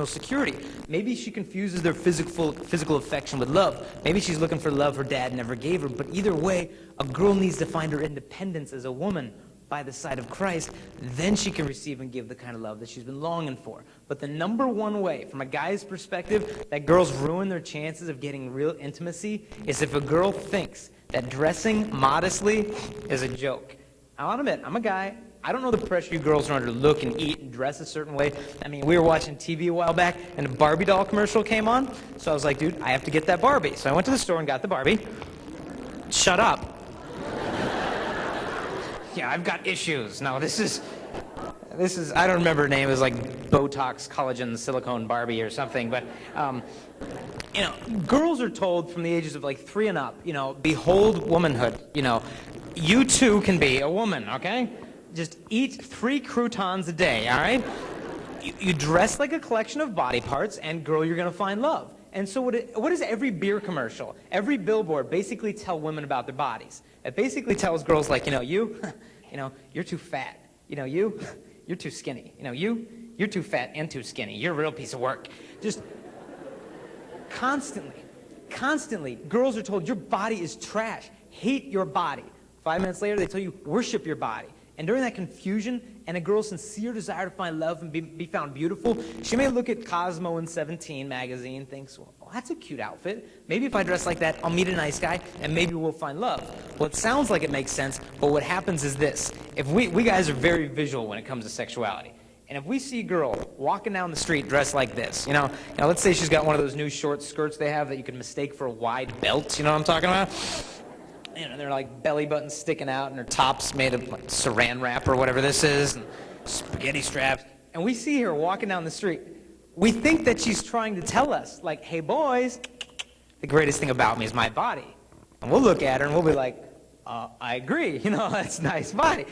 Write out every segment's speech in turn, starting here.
security. Maybe she confuses their physical affection with love. Maybe she's looking for love her dad never gave her. But either way, a girl needs to find her independence as a woman by the side of Christ. Then she can receive and give the kind of love that she's been longing for. But the number one way, from a guy's perspective, that girls ruin their chances of getting real intimacy is if a girl thinks that dressing modestly is a joke. I'll admit, I'm a guy. I don't know the pressure you girls are under to look and eat and dress a certain way. I mean, we were watching TV a while back, and a Barbie doll commercial came on. So I was like, dude, I have to get that Barbie. So I went to the store and got the Barbie. Shut up. Yeah, I've got issues. No, this is, I don't remember her name. It was like Botox, collagen, silicone Barbie or something. But, girls are told from the ages of like 3 and up, behold womanhood. You too can be a woman, okay? Just eat 3 croutons a day, all right? You dress like a collection of body parts, and girl, you're going to find love. And so what does every beer commercial, every billboard basically tell women about their bodies? It basically tells girls like, you're too fat. You're too skinny. You're too fat and too skinny. You're a real piece of work. Just constantly, girls are told your body is trash. Hate your body. 5 minutes later, they tell you worship your body. And during that confusion and a girl's sincere desire to find love and be found beautiful, she may look at Cosmo and 17 magazine and thinks, well, that's a cute outfit. Maybe if I dress like that, I'll meet a nice guy, and maybe we'll find love. Well, it sounds like it makes sense, but what happens is this. If we guys are very visual when it comes to sexuality. And if we see a girl walking down the street dressed like this, let's say she's got one of those new short skirts they have that you can mistake for a wide belt, you know what I'm talking about? They're like belly buttons sticking out, and her top's made of like saran wrap or whatever this is, and spaghetti straps. And we see her walking down the street. We think that she's trying to tell us, like, hey, boys, the greatest thing about me is my body. And we'll look at her, and we'll be like, I agree. That's a nice body.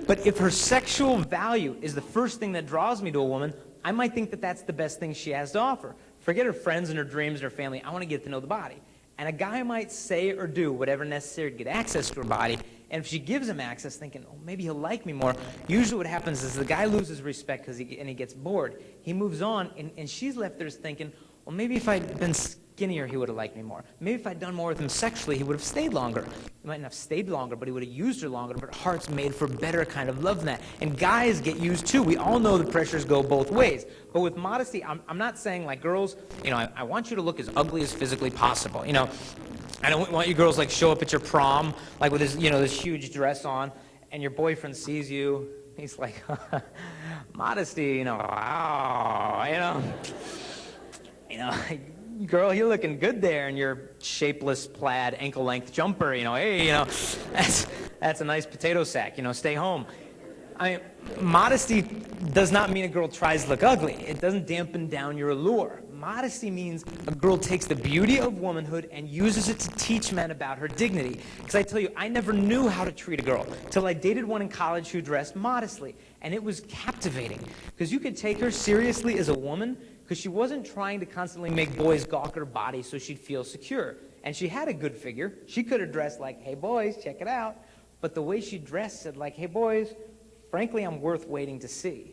But if her sexual value is the first thing that draws me to a woman, I might think that that's the best thing she has to offer. Forget her friends and her dreams and her family. I want to get to know the body. And a guy might say or do whatever necessary to get access to her body. And if she gives him access, thinking, oh, maybe he'll like me more, usually what happens is the guy loses respect because he gets bored. He moves on, and she's left there thinking, well, maybe if I'd been skinnier, he would have liked me more. Maybe if I'd done more with him sexually, he would have stayed longer. He might not have stayed longer, but he would have used her longer. But heart's made for better kind of love than that. And guys get used too. We all know the pressures go both ways. But with modesty, I'm not saying like girls, I want you to look as ugly as physically possible. I don't want you girls like show up at your prom like with this, this huge dress on, and your boyfriend sees you. He's like, modesty, wow, girl, you're looking good there in your shapeless plaid ankle-length jumper, hey, that's a nice potato sack, stay home. I mean, modesty does not mean a girl tries to look ugly. It doesn't dampen down your allure. Modesty means a girl takes the beauty of womanhood and uses it to teach men about her dignity. Because I tell you, I never knew how to treat a girl till I dated one in college who dressed modestly. And it was captivating. Because you could take her seriously as a woman because she wasn't trying to constantly make boys gawk at her body so she'd feel secure. And she had a good figure. She could have dressed like, hey, boys, check it out. But the way she dressed said like, hey, boys, frankly, I'm worth waiting to see.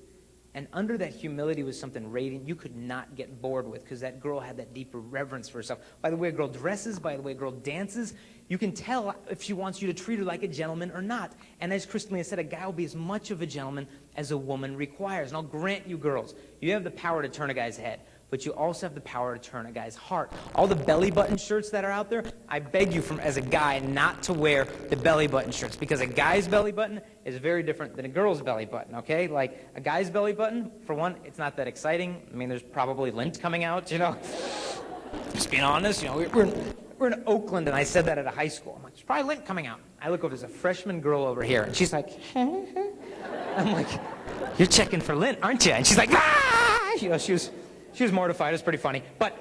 And under that humility was something radiant you could not get bored with because that girl had that deeper reverence for herself. By the way a girl dresses, by the way a girl dances, you can tell if she wants you to treat her like a gentleman or not. And as Kristalina said, a guy will be as much of a gentleman as a woman requires. And I'll grant you girls, you have the power to turn a guy's head. But you also have the power to turn a guy's heart. All the belly button shirts that are out there, I beg you as a guy not to wear the belly button shirts because a guy's belly button is very different than a girl's belly button, okay? Like a guy's belly button, for one, it's not that exciting. I mean, there's probably lint coming out, Just being honest, we're in Oakland, and I said that at a high school. I'm like, there's probably lint coming out. I look over, there's a freshman girl over here, and she's like, I'm like, you're checking for lint, aren't you? And she's like, ah! She was mortified. It's pretty funny. But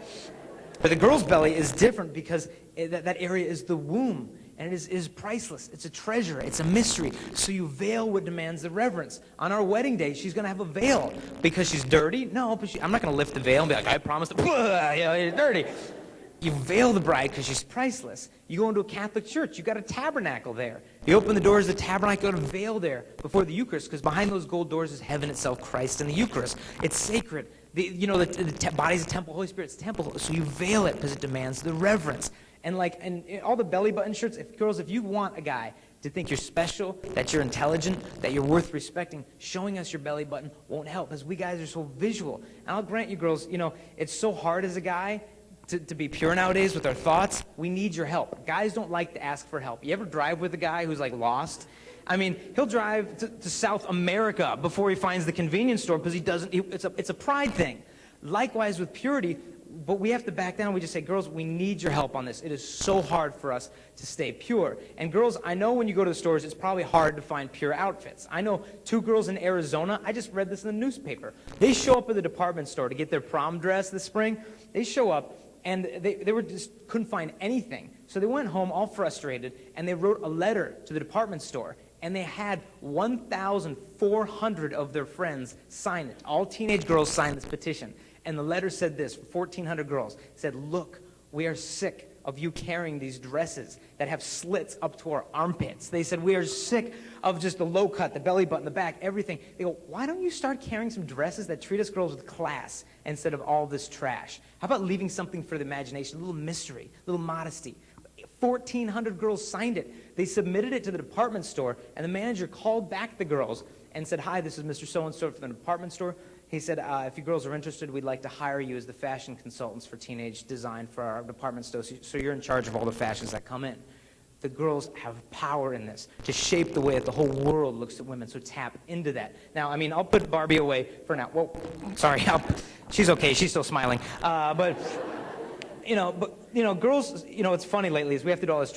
the girl's belly is different because that area is the womb. And it is priceless. It's a treasure. It's a mystery. So you veil what demands the reverence. On our wedding day, she's going to have a veil. Because she's dirty? No, but I'm not going to lift the veil and be like, I promised to, you're dirty. You veil the bride because she's priceless. You go into a Catholic church, you got a tabernacle there. You open the doors of the tabernacle, you got a veil there before the Eucharist, because behind those gold doors is heaven itself, Christ and the Eucharist. It's sacred. The body's a temple, Holy Spirit's a temple, so you veil it because it demands the reverence. And all the belly button shirts, if you want a guy to think you're special, that you're intelligent, that you're worth respecting, showing us your belly button won't help, because we guys are so visual. And I'll grant you, girls, it's so hard as a guy to be pure nowadays with our thoughts. We need your help. Guys don't like to ask for help. You ever drive with a guy who's lost? I mean, he'll drive to South America before he finds the convenience store because it's a pride thing. Likewise with purity, but we have to back down. We just say, girls, we need your help on this. It is so hard for us to stay pure. And girls, I know when you go to the stores, it's probably hard to find pure outfits. I know 2 girls in Arizona, I just read this in the newspaper. They show up at the department store to get their prom dress this spring. They show up, and they were just couldn't find anything. So they went home all frustrated, and they wrote a letter to the department store. And they had 1,400 of their friends sign it. All teenage girls signed this petition. And the letter said this, 1,400 girls. It said, look, we are sick of you carrying these dresses that have slits up to our armpits. They said, we are sick of just the low cut, the belly button, the back, everything. They go, why don't you start carrying some dresses that treat us girls with class instead of all this trash? How about leaving something for the imagination, a little mystery, a little modesty? 1,400 girls signed it. They submitted it to the department store, and the manager called back the girls and said, hi, this is Mr. So-and-so from the department store. He said, if you girls are interested, we'd like to hire you as the fashion consultants for teenage design for our department store, so you're in charge of all the fashions that come in. The girls have power in this to shape the way that the whole world looks at women, so tap into that. Now, I mean, I'll put Barbie away for now. Whoa, sorry, she's okay, she's still smiling. Girls, what's funny lately is we have to do all this